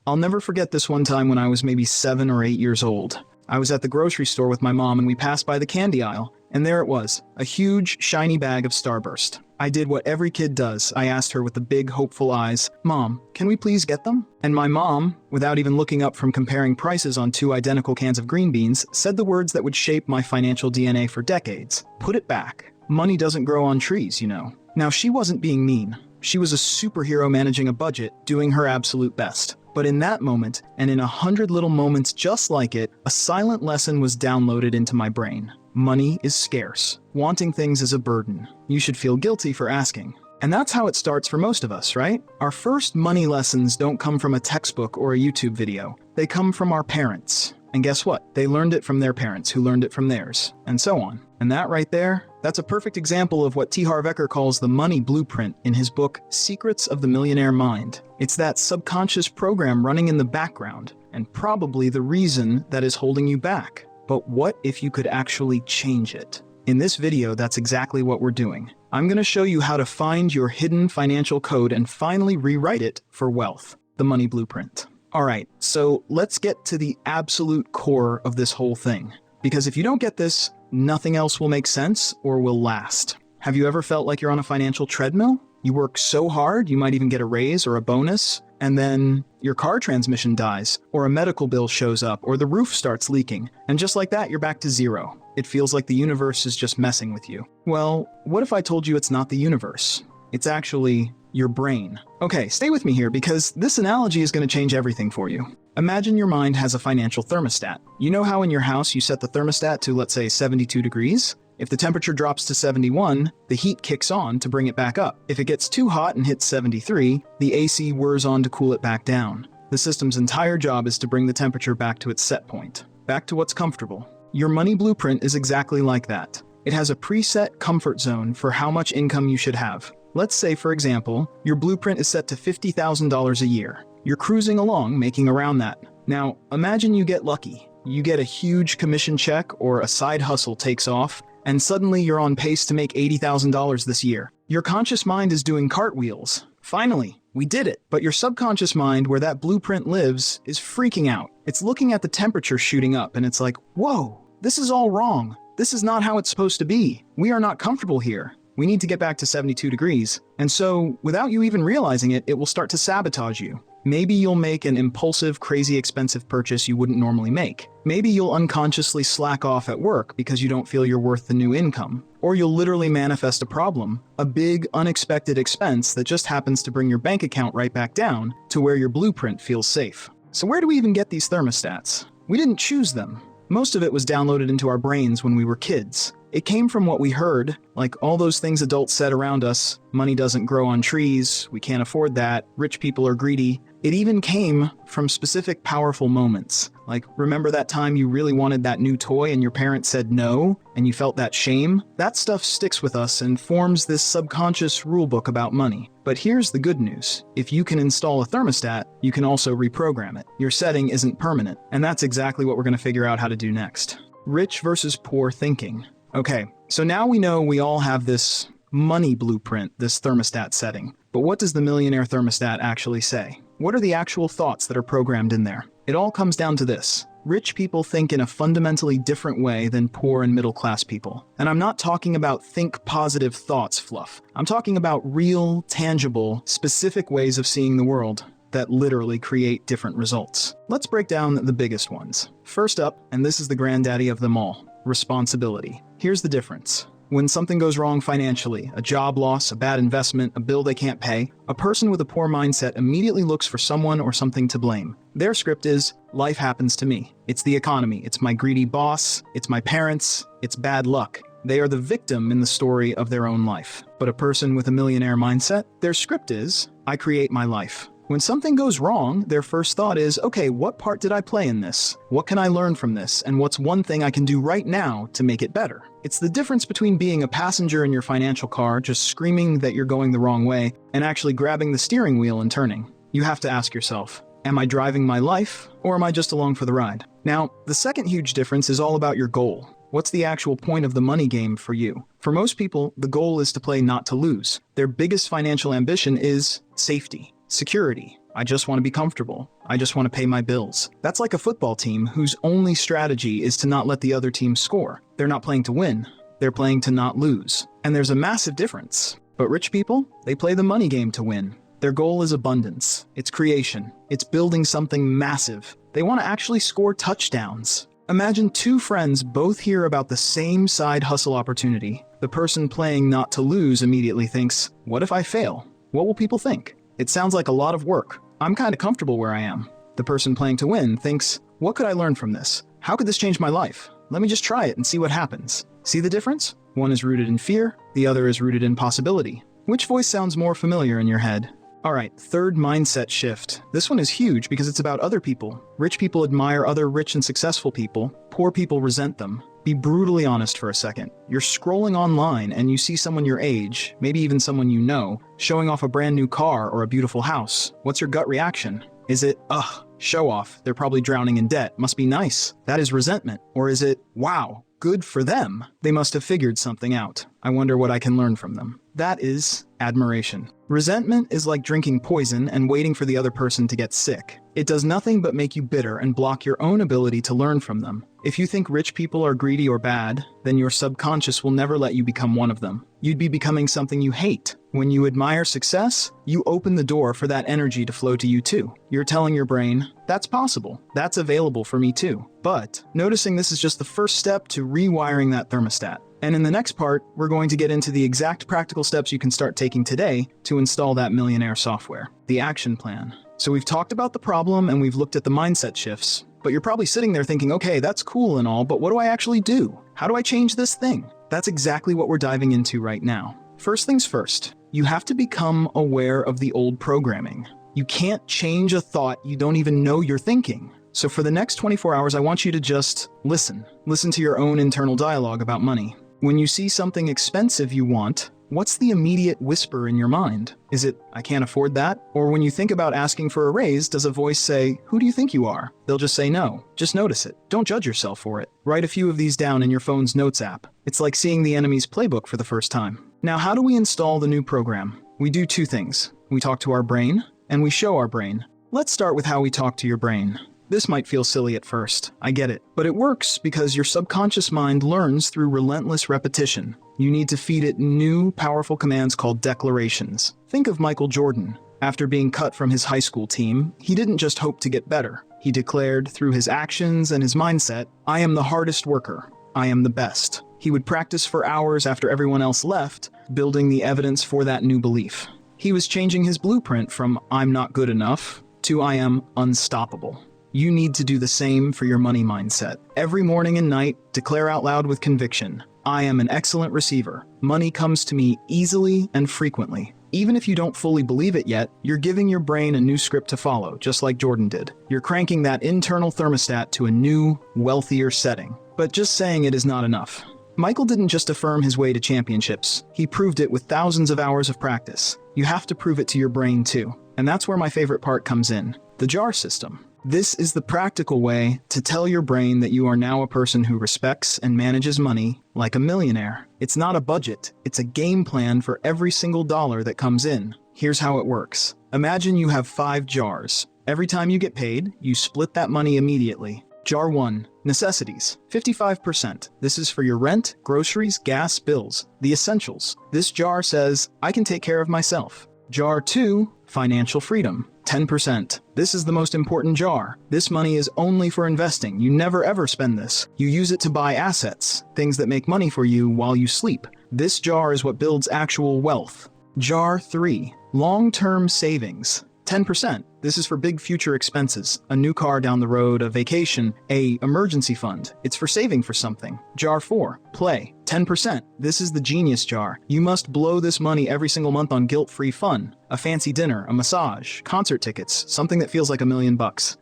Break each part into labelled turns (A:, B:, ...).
A: I'll never forget this one time when I was maybe 7 or 8 years old. I was at the grocery store with my mom and we passed by the candy aisle, and there it was, a huge, shiny bag of Starburst. I did what every kid does. I asked her with the big, hopeful eyes, "Mom, can we please get them?" And my mom, without even looking up from comparing prices on two identical cans of green beans, said the words that would shape my financial DNA for decades. "Put it back. Money doesn't grow on trees, you know." Now, she wasn't being mean. She was a superhero managing a budget, doing her absolute best. But in that moment, and in 100 little moments just like it, a silent lesson was downloaded into my brain. Money is scarce. Wanting things is a burden. You should feel guilty for asking. And that's how it starts for most of us, right? Our first money lessons don't come from a textbook or a YouTube video. They come from our parents. And guess what? They learned it from their parents, who learned it from theirs, and so on. And that right there, that's a perfect example of what Harv Eker calls the money blueprint in his book, Secrets of the Millionaire Mind. It's that subconscious program running in the background, and probably the reason that is holding you back. But what if you could actually change it? In this video, that's exactly what we're doing. I'm going to show you how to find your hidden financial code and finally rewrite it for wealth, the money blueprint. Alright, so let's get to the absolute core of this whole thing. Because if you don't get this, nothing else will make sense or will last. Have you ever felt like you're on a financial treadmill? You work so hard, you might even get a raise or a bonus, and then your car transmission dies, or a medical bill shows up, or the roof starts leaking, and just like that, you're back to zero. It feels like the universe is just messing with you. Well, what if I told you it's not the universe? It's actually your brain. Okay, stay with me here because this analogy is going to change everything for you. Imagine your mind has a financial thermostat. You know how in your house you set the thermostat to, let's say, 72 degrees? If the temperature drops to 71, the heat kicks on to bring it back up. If it gets too hot and hits 73, the AC whirs on to cool it back down. The system's entire job is to bring the temperature back to its set point, back to what's comfortable. Your money blueprint is exactly like that. It has a preset comfort zone for how much income you should have. Let's say, for example, your blueprint is set to $50,000 a year. You're cruising along, making around that. Now, imagine you get lucky. You get a huge commission check or a side hustle takes off, and suddenly you're on pace to make $80,000 this year. Your conscious mind is doing cartwheels. Finally, we did it. But your subconscious mind, where that blueprint lives, is freaking out. It's looking at the temperature shooting up, and it's like, whoa, this is all wrong. This is not how it's supposed to be. We are not comfortable here. We need to get back to 72 degrees. And so, without you even realizing it, it will start to sabotage you. Maybe you'll make an impulsive, crazy expensive purchase you wouldn't normally make. Maybe you'll unconsciously slack off at work because you don't feel you're worth the new income. Or you'll literally manifest a problem, a big, unexpected expense that just happens to bring your bank account right back down to where your blueprint feels safe. So where do we even get these thermostats? We didn't choose them. Most of it was downloaded into our brains when we were kids. It came from what we heard, like all those things adults said around us. Money doesn't grow on trees, we can't afford that, rich people are greedy. It even came from specific powerful moments. Like, remember that time you really wanted that new toy and your parents said no, and you felt that shame? That stuff sticks with us and forms this subconscious rulebook about money. But here's the good news. If you can install a thermostat, you can also reprogram it. Your setting isn't permanent, and that's exactly what we're going to figure out how to do next. Rich versus poor thinking. Okay, so now we know we all have this money blueprint, this thermostat setting. But what does the millionaire thermostat actually say? What are the actual thoughts that are programmed in there? It all comes down to this. Rich people think in a fundamentally different way than poor and middle-class people. And I'm not talking about think positive thoughts fluff. I'm talking about real, tangible, specific ways of seeing the world that literally create different results. Let's break down the biggest ones. First up, and this is the granddaddy of them all, responsibility. Here's the difference. When something goes wrong financially, a job loss, a bad investment, a bill they can't pay, a person with a poor mindset immediately looks for someone or something to blame. Their script is, life happens to me. It's the economy. It's my greedy boss. It's my parents. It's bad luck. They are the victim in the story of their own life. But a person with a millionaire mindset, their script is, I create my life. When something goes wrong, their first thought is, okay, what part did I play in this? What can I learn from this? And what's one thing I can do right now to make it better? It's the difference between being a passenger in your financial car, just screaming that you're going the wrong way, and actually grabbing the steering wheel and turning. You have to ask yourself, am I driving my life, or am I just along for the ride? Now, the second huge difference is all about your goal. What's the actual point of the money game for you? For most people, the goal is to play not to lose. Their biggest financial ambition is safety. Security. I just want to be comfortable. I just want to pay my bills. That's like a football team whose only strategy is to not let the other team score. They're not playing to win. They're playing to not lose. And there's a massive difference. But rich people, they play the money game to win. Their goal is abundance. It's creation. It's building something massive. They want to actually score touchdowns. Imagine two friends both hear about the same side hustle opportunity. The person playing not to lose immediately thinks, what if I fail? What will people think? It sounds like a lot of work. I'm kind of comfortable where I am. The person playing to win thinks, what could I learn from this? How could this change my life? Let me just try it and see what happens. See the difference? One is rooted in fear, the other is rooted in possibility. Which voice sounds more familiar in your head? All right, third mindset shift. This one is huge because it's about other people. Rich people admire other rich and successful people. Poor people resent them. Be brutally honest for a second. You're scrolling online and you see someone your age, maybe even someone you know, showing off a brand new car or a beautiful house. What's your gut reaction? Is it, ugh, show off, they're probably drowning in debt, must be nice? That is resentment. Or is it, wow, good for them. They must have figured something out. I wonder what I can learn from them. That is admiration. Resentment is like drinking poison and waiting for the other person to get sick. It does nothing but make you bitter and block your own ability to learn from them. If you think rich people are greedy or bad, then your subconscious will never let you become one of them. You'd be becoming something you hate. When you admire success, you open the door for that energy to flow to you too. You're telling your brain, that's possible. That's available for me too. But noticing this is just the first step to rewiring that thermostat. And in the next part, we're going to get into the exact practical steps you can start taking today to install that Millionaire software, the action plan. So we've talked about the problem and we've looked at the mindset shifts, but you're probably sitting there thinking, okay, that's cool and all, but what do I actually do? How do I change this thing? That's exactly what we're diving into right now. First things first, you have to become aware of the old programming. You can't change a thought you don't even know you're thinking. So for the next 24 hours, I want you to just listen. Listen to your own internal dialogue about money. When you see something expensive you want, what's the immediate whisper in your mind? Is it, I can't afford that? Or when you think about asking for a raise, does a voice say, who do you think you are? They'll just say no. Just notice it. Don't judge yourself for it. Write a few of these down in your phone's notes app. It's like seeing the enemy's playbook for the first time. Now, how do we install the new program? We do two things. We talk to our brain, and we show our brain. Let's start with how we talk to your brain. This might feel silly at first, I get it, but it works because your subconscious mind learns through relentless repetition. You need to feed it new, powerful commands called declarations. Think of Michael Jordan. After being cut from his high school team, he didn't just hope to get better. He declared through his actions and his mindset, I am the hardest worker. I am the best. He would practice for hours after everyone else left, building the evidence for that new belief. He was changing his blueprint from I'm not good enough to I am unstoppable. You need to do the same for your money mindset. Every morning and night, declare out loud with conviction, I am an excellent receiver. Money comes to me easily and frequently. Even if you don't fully believe it yet, you're giving your brain a new script to follow, just like Jordan did. You're cranking that internal thermostat to a new, wealthier setting. But just saying it is not enough. Michael didn't just affirm his way to championships. He proved it with thousands of hours of practice. You have to prove it to your brain too. And that's where my favorite part comes in, the jar system. This is the practical way to tell your brain that you are now a person who respects and manages money like a millionaire. It's not a budget, it's a game plan for every single dollar that comes in. Here's how it works. Imagine you have 5 jars. Every time you get paid, you split that money immediately. Jar 1, necessities, 55%. This is for your rent, groceries, gas, bills, the essentials. This jar says, I can take care of myself. Jar 2, financial freedom, 10%. This is the most important jar. This money is only for investing. You never ever spend this. You use it to buy assets, things that make money for you while you sleep. This jar is what builds actual wealth. Jar 3, long-term savings, 10%. This is for big future expenses, a new car down the road, a vacation, a emergency fund. It's for saving for something. Jar 4, play, 10%. This is the genius jar. You must blow this money every single month on guilt-free fun, a fancy dinner, a massage, concert tickets, something that feels like $1 million.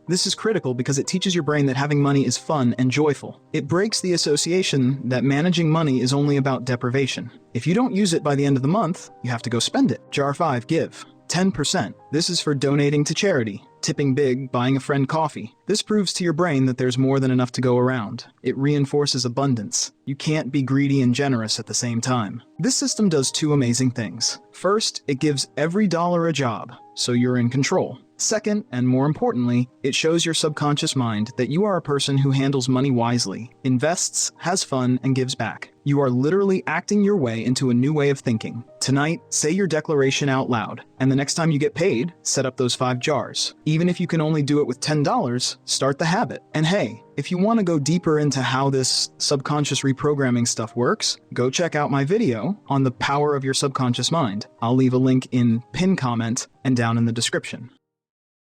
A: This is critical because it teaches your brain that having money is fun and joyful. It breaks the association that managing money is only about deprivation. If you don't use it by the end of the month, you have to go spend it. Jar 5, give. 10%. This is for donating to charity, tipping big, buying a friend coffee. This proves to your brain that there's more than enough to go around. It reinforces abundance. You can't be greedy and generous at the same time. This system does 2 amazing things. First, it gives every dollar a job, so you're in control. Second, and more importantly, it shows your subconscious mind that you are a person who handles money wisely, invests, has fun, and gives back. You are literally acting your way into a new way of thinking. Tonight, say your declaration out loud, and the next time you get paid, set up those 5 jars. Even if you can only do it with $10, start the habit. And hey, if you want to go deeper into how this subconscious reprogramming stuff works, go check out my video on the power of your subconscious mind. I'll leave a link in pinned comment and down in the description.